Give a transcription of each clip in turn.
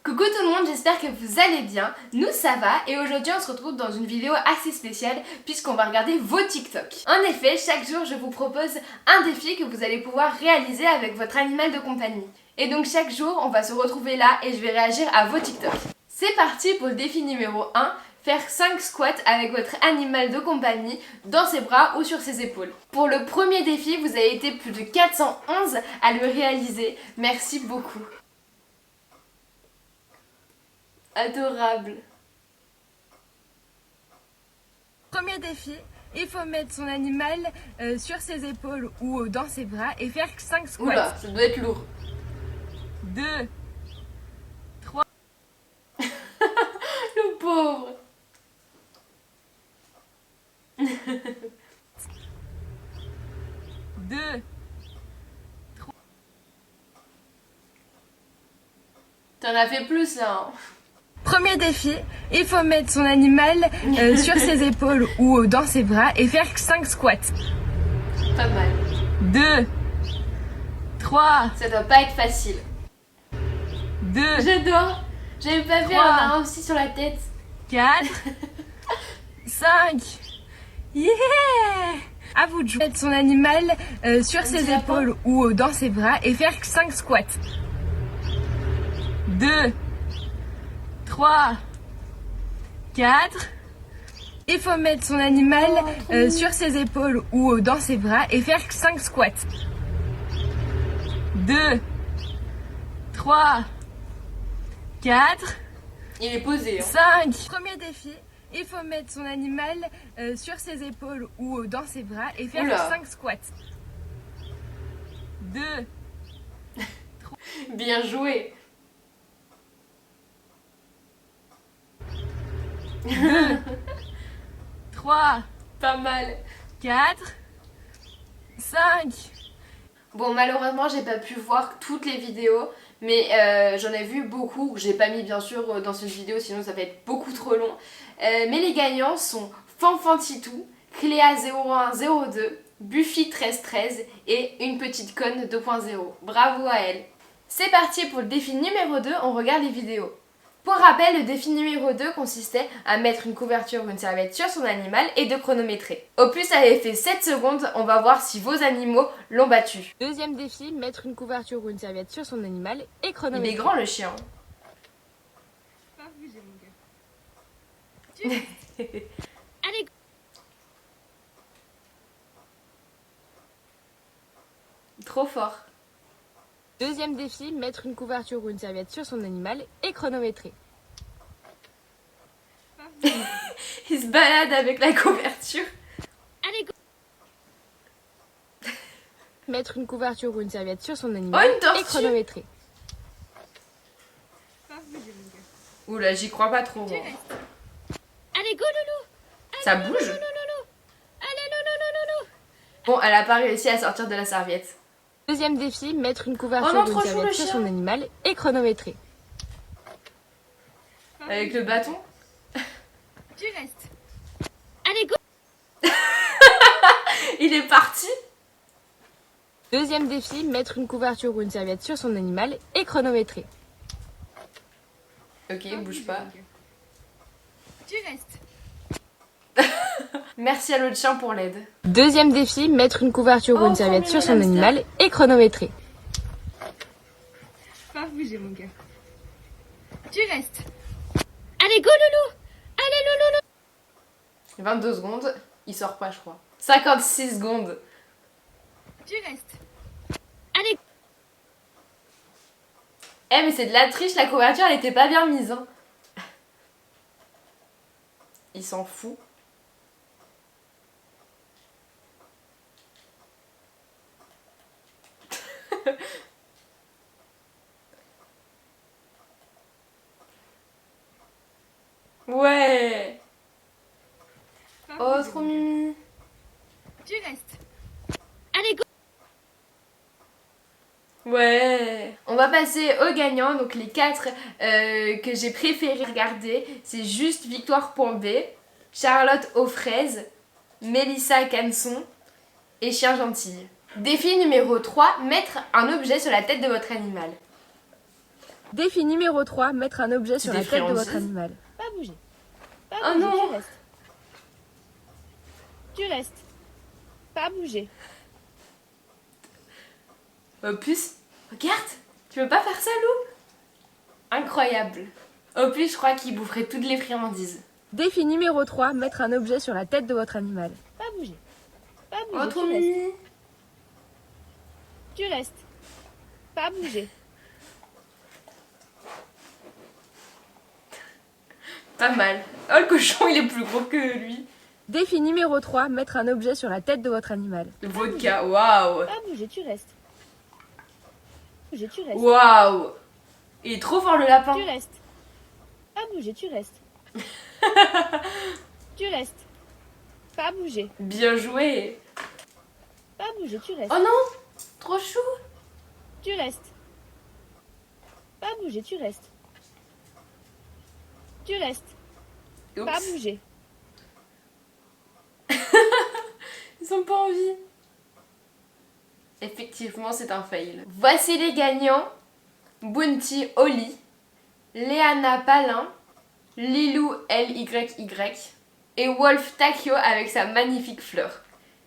Coucou tout le monde, j'espère que vous allez bien. Nous ça va et aujourd'hui on se retrouve dans une vidéo assez spéciale puisqu'on va regarder vos TikTok. En effet, chaque jour je vous propose un défi que vous allez pouvoir réaliser avec votre animal de compagnie. Et donc chaque jour on va se retrouver là et je vais réagir à vos TikTok. C'est parti pour le défi numéro 1. Faire 5 squats avec votre animal de compagnie dans ses bras ou sur ses épaules. Pour le premier défi, vous avez été plus de 411 à le réaliser. Merci beaucoup. Adorable. Premier défi, il faut mettre son animal sur ses épaules ou dans ses bras et faire 5 squats. Oula, ça doit être lourd. 2, 3. Le pauvre. 2, 3. T'en as fait plus là. Hein. Premier défi, il faut mettre son animal sur ses épaules ou dans ses bras et faire 5 squats. Pas mal. 2, 3, Ça doit pas être facile. 2, J'adore. J'avais pas vu, on a un aussi sur la tête. 4, 5. Yeah! À vous de jouer. Mettre son animal sur ses épaules ou dans ses bras et faire 5 squats. 2, 3, 4. Il faut mettre son animal sur ses épaules ou dans ses bras et faire 5 squats. 2, 3, 4. Il est posé. Hein. 5. Premier défi, il faut mettre son animal sur ses épaules ou dans ses bras et faire 5 squats. 2. Bien joué. 2. 3. Pas mal. 4. 5. Bon, malheureusement, j'ai pas pu voir toutes les vidéos, mais j'en ai vu beaucoup. J'ai pas mis bien sûr dans cette vidéo, sinon ça va être beaucoup trop long. Mais les gagnants sont Fanfantitou, Cléa0102, Buffy 1313 et une petite conne 2.0. Bravo à elle. C'est parti pour le défi numéro 2, on regarde les vidéos. Pour rappel, le défi numéro 2 consistait à mettre une couverture ou une serviette sur son animal et de chronométrer. Au plus ça avait fait 7 secondes, on va voir si vos animaux l'ont battu. Deuxième défi, mettre une couverture ou une serviette sur son animal et chronométrer. Il est grand le chien. Pas bougé mon gars. Allez. Trop fort. Deuxième défi, mettre une couverture ou une serviette sur son animal et chronométrer. Il se balade avec la couverture. Allez, go. Mettre une couverture ou une serviette sur son animal une tortue. et chronométrer. Oula, j'y crois pas trop. Moi. Allez, go loulou. Ça bouge. Allez, loulou. Bon, elle a pas réussi à sortir de la serviette. Deuxième défi, mettre une couverture Oh non, ou une trop chou, serviette le sur chien. son animal et chronométrer. Avec le bâton. Tu restes. Allez, go. Il est parti. Deuxième défi, mettre une couverture ou une serviette sur son animal et chronométrer. Ok, bouge pas. Tu restes. Merci à l'autre chien pour l'aide. Deuxième défi, mettre une couverture ou une serviette sur son animal et chronométrer. Pas bouger mon gars. Tu restes. Allez, go loulou. Allez, loulou. 22 secondes. Il sort pas, je crois. 56 secondes. Tu restes. Allez. Eh, mais c'est de la triche, la couverture, elle était pas bien mise. Hein. Il s'en fout. Ouais. Oh, trop mimi. Tu restes. Allez, go. Ouais. On va passer aux gagnants, donc les 4 que j'ai préféré regarder, c'est juste Victoire.b, Charlotte aux fraises, Mélissa Canson et Chien Gentil. Défi numéro 3, mettre un objet sur la tête de votre animal. Défi numéro 3, mettre un objet sur la tête de friandises. votre animal. Pas bouger. Pas Oh bouger, non. tu restes. Tu restes. Pas bouger. Opus, regarde, tu veux pas faire ça, Lou? Incroyable. Opus, je crois qu'il boufferait toutes les friandises. Défi numéro 3, mettre un objet sur la tête de votre animal. Pas bouger. Pas bouger, Oh, trop tu restes. mimi. Tu restes. Pas bouger. Pas mal. Oh, le cochon, il est plus gros que lui. Défi numéro 3, mettre un objet sur la tête de votre animal. Le vodka, waouh. Pas bouger, tu restes. Bouger, tu restes. Waouh. Il est trop fort, le lapin. Tu restes. Pas bouger, tu restes. Tu restes. Pas bouger. Bien joué. Pas bouger, tu restes. Oh non, trop chou. Tu restes. Pas bouger, tu restes. Tu restes. Oups. Pas bouger. Ils ont pas envie. Effectivement, c'est un fail. Voici les gagnants. Bounty Oli, Léana Palin, Lilou LYY et Wolf Takio avec sa magnifique fleur.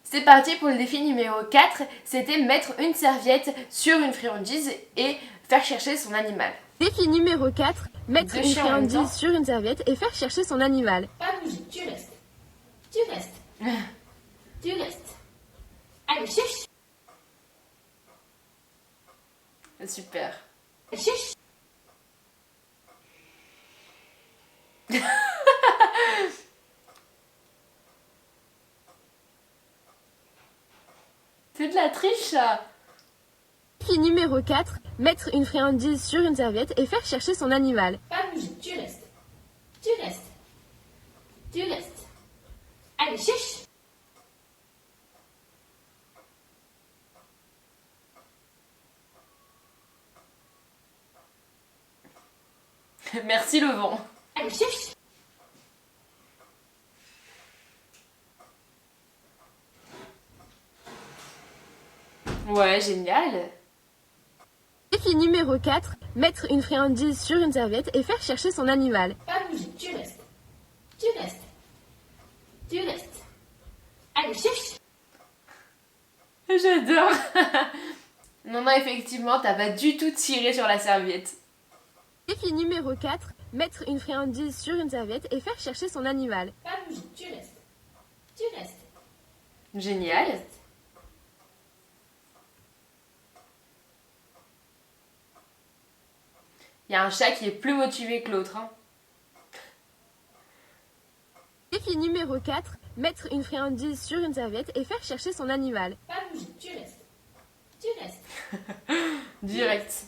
C'est parti pour le défi numéro 4. C'était mettre une serviette sur une friandise et faire chercher son animal. Défi numéro 4, mettre Deux une chiens en même temps. friandise sur une serviette et faire chercher son animal. Pas bouger, tu restes. Tu restes. Tu restes. Allez, cherche. Super. Cherche. C'est de la triche, ça. Défi numéro 4, mettre une friandise sur une serviette et faire chercher son animal. Pas bouger, tu restes. Tu restes. Tu restes. Allez, cherche. Merci le vent. Allez, cherche. Ouais, génial. Défi numéro 4, mettre une friandise sur une serviette et faire chercher son animal. Pas bouger, tu restes. Tu restes. Tu restes. Allez, cherche. J'adore. Non, effectivement, t'as pas du tout tiré sur la serviette. Défi numéro 4, mettre une friandise sur une serviette et faire chercher son animal. Pas bouger, tu restes. Tu restes. Génial. Il y a un chat qui est plus motivé que l'autre. Hein. Défi numéro 4, mettre une friandise sur une serviette et faire chercher son animal. Pas bouger, tu restes. Tu restes. Direct.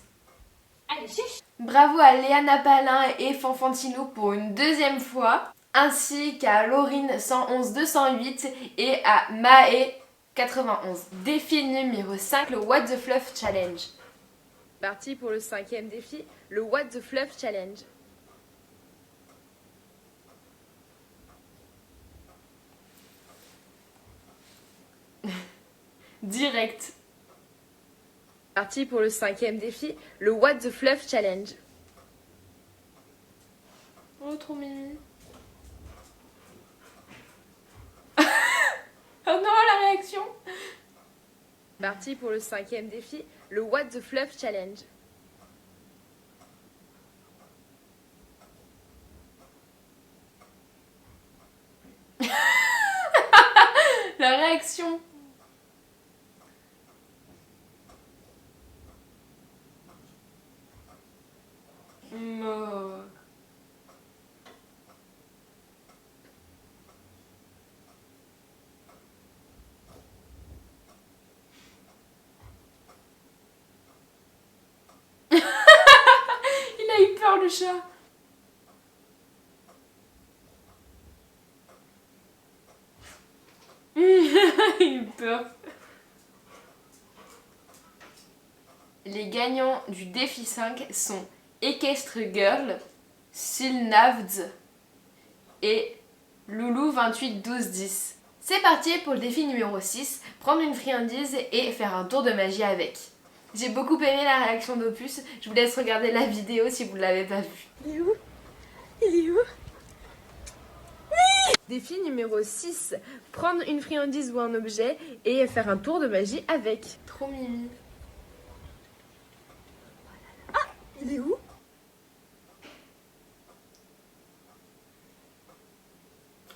Allez, cherche. Bravo à Léana Palin et Fanfantino pour une deuxième fois, ainsi qu'à Laurine 111 208 et à Mae 91. Défi numéro 5, le What the Fluff Challenge. Parti pour le 5e défi, le What the Fluff Challenge. Direct. Parti pour le 5e défi, le What the Fluff Challenge. Oh, trop mimi. Oh non, la réaction. Parti pour le 5e défi, le What the Fluff Challenge. La réaction. Oh. Il a eu peur, le chat. Il a eu peur. Les gagnants du défi 5 sont Equestre Girl, Silnavd et Loulou 28 12 10. C'est parti pour le défi numéro 6, prendre une friandise et faire un tour de magie avec. J'ai beaucoup aimé la réaction d'Opus. Je vous laisse regarder la vidéo si vous ne l'avez pas vue. Il est où? Il est où? Défi numéro 6. Prendre une friandise ou un objet et faire un tour de magie avec. Trop mimi. Il est où?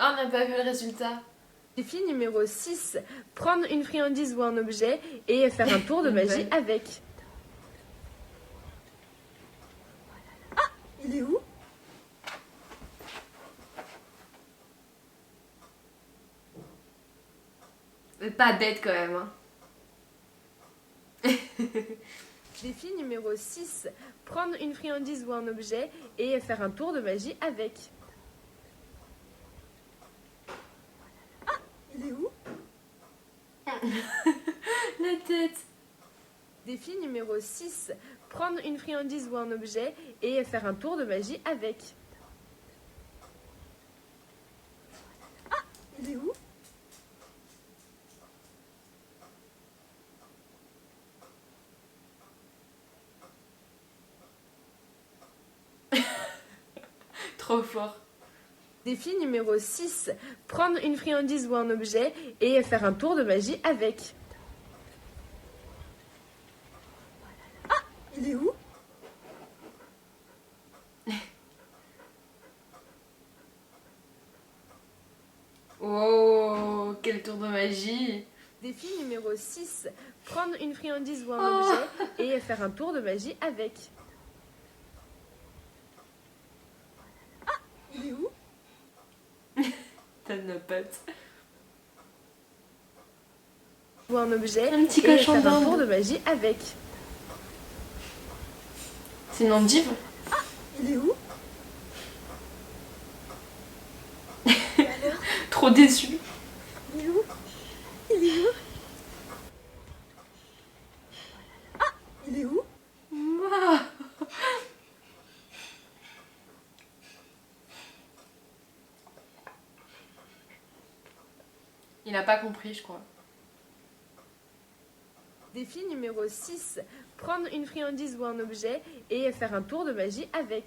Oh, on n'a pas vu le résultat. Défi numéro 6. Prendre une friandise ou un objet et faire un tour de magie avec. Il est où? Pas bête quand même. Hein. Défi numéro 6. Prendre une friandise ou un objet et faire un tour de magie avec. Il est où? La tête. Défi numéro 6. Prendre une friandise ou un objet et faire un tour de magie avec. Il est où? Trop fort. Défi numéro 6. Prendre une friandise ou un objet et faire un tour de magie avec. Il est où? Oh, quel tour de magie. Défi numéro 6. Prendre une friandise ou un objet et faire un tour de magie avec. Il est où? T'as de pote. Ou un objet Un petit et cochon faire un d'Inde. tour de magie avec. C'est une endive. Il est où? Trop déçu. Il est où? Il est où? Il est où? Moi. Il n'a pas compris, je crois. Défi numéro 6. Prendre une friandise ou un objet et faire un tour de magie avec.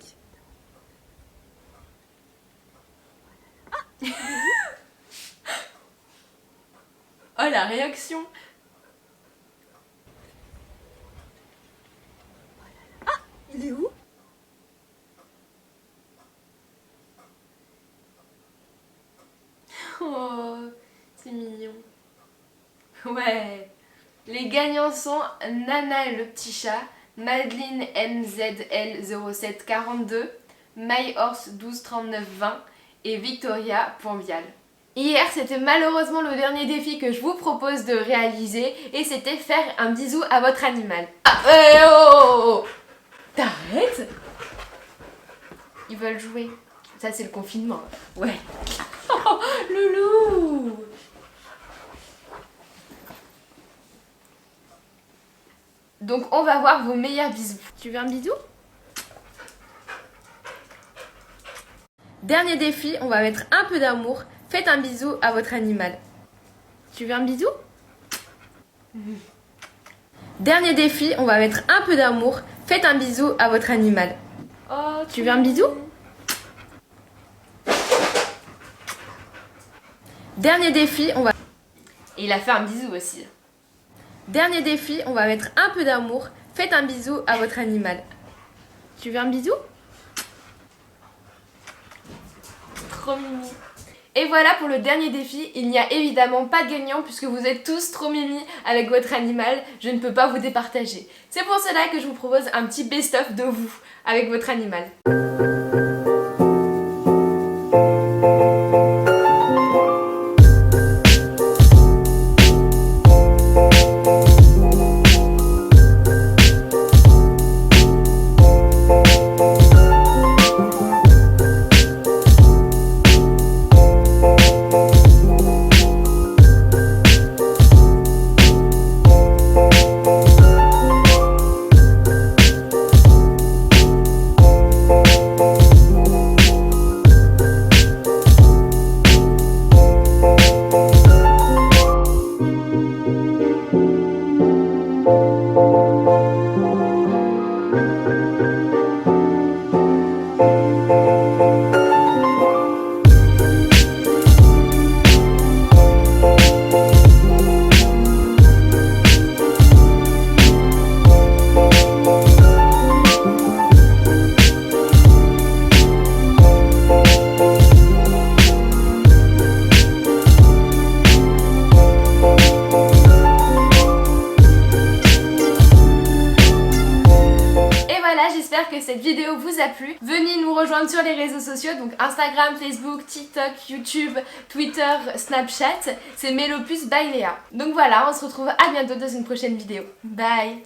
Oh, la réaction. Il est où? Oh, c'est mignon. Ouais. Les gagnants sont Nana et le petit chat, Madeline MZL0742, MyHorse 123920 et Victoria Ponvial. Hier, c'était malheureusement le dernier défi que je vous propose de réaliser et c'était faire un bisou à votre animal. Ah, oh, t'arrêtes? Ils veulent jouer. Ça, c'est le confinement. Ouais. Oh, loulou! Donc on va voir vos meilleurs bisous. Tu veux un bisou? Dernier défi, on va mettre un peu d'amour. Faites un bisou à votre animal. Tu veux un bisou? Dernier défi, on va mettre un peu d'amour. Faites un bisou à votre animal. Oh, tu veux un bisou? Dernier défi, on va... Et il a fait un bisou aussi. Dernier défi, on va mettre un peu d'amour. Faites un bisou à votre animal. Tu veux un bisou? Trop mimi. Et voilà pour le dernier défi. Il n'y a évidemment pas de gagnant puisque vous êtes tous trop mimi avec votre animal. Je ne peux pas vous départager. C'est pour cela que je vous propose un petit best-of de vous avec votre animal. J'espère que cette vidéo vous a plu. Venez nous rejoindre sur les réseaux sociaux, donc Instagram, Facebook, TikTok, YouTube, Twitter, Snapchat. C'est Melopus by Léa. Donc voilà, on se retrouve à bientôt dans une prochaine vidéo. Bye!